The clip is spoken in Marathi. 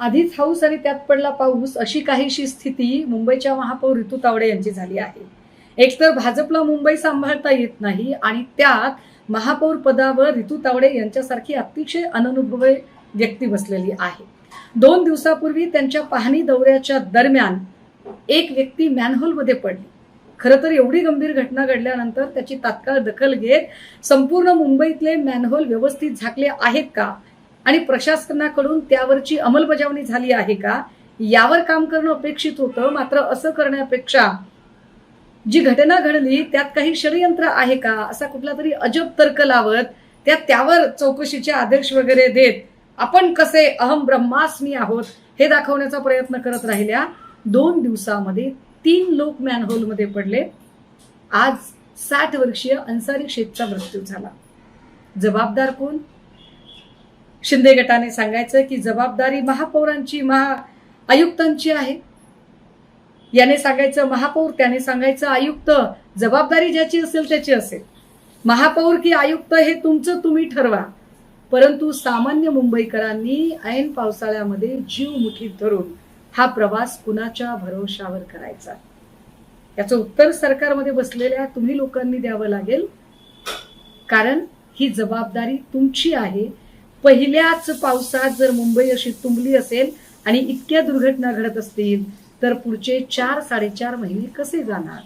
आधीच हाऊस आणि त्यात पडला पाऊस अशी काहीशी स्थिती मुंबईच्या महापौर ऋतू तावडे यांची झाली आहे. एकतर भाजपला मुंबई सांभाळता येत नाही आणि त्यात महापौर पदावर ऋतू तावडे यांच्यासारखी अतिशय अननुभवी व्यक्ती बसलेली आहे. 2 दिवसापूर्वी त्यांच्या पाहणी दौऱ्याच्या दरम्यान एक व्यक्ती मॅनहोलमध्ये पडली. खरं तर एवढी गंभीर घटना घडल्यानंतर त्याची तात्काळ दखल घेत संपूर्ण मुंबईतले मॅनहोल व्यवस्थित झाकले आहेत का आणि प्रशासनाकडून त्यावरची अंमलबजावणी झाली आहे का यावर काम करणं अपेक्षित होतं. मात्र असं करण्यापेक्षा जी घटना घडली त्यात काही षडयंत्र आहे का असा कुठला तरी अजब तर्क लावत त्यावर चौकशीचे आदेश वगैरे देत आपण कसे अहम ब्रह्मास्मी आहोत हे दाखवण्याचा प्रयत्न करत राहिल्या. 2 दिवसामध्ये 3 लोक मॅनहोलमध्ये पडले. आज 60 वर्षीय अन्सारी शेखचा मृत्यू झाला. जबाबदार कोण? शिंदे गटाने सांगायचं की जबाबदारी महापौरांची आयुक्तांची आहे. याने सांगायचं महापौर, त्याने सांगायचं आयुक्त. जबाबदारी ज्याची असेल त्याची असेल. महापौर की आयुक्त हे तुमचं तुम्ही ठरवा. परंतु सामान्य मुंबईकरांनी ऐन पावसाळ्यामध्ये जीव मुठीत धरून हा प्रवास कुणाच्या भरोशावर करायचा याचं उत्तर सरकारमध्ये बसलेल्या तुम्ही लोकांनी द्यावं लागेल. कारण ही जबाबदारी तुमची आहे. पहिल्याच पावसात जर मुंबई अशी तुंबली असेल आणि इतक्या दुर्घटना घडत असतील तर पुढचे 4-4.5 महिने कसे जाणार?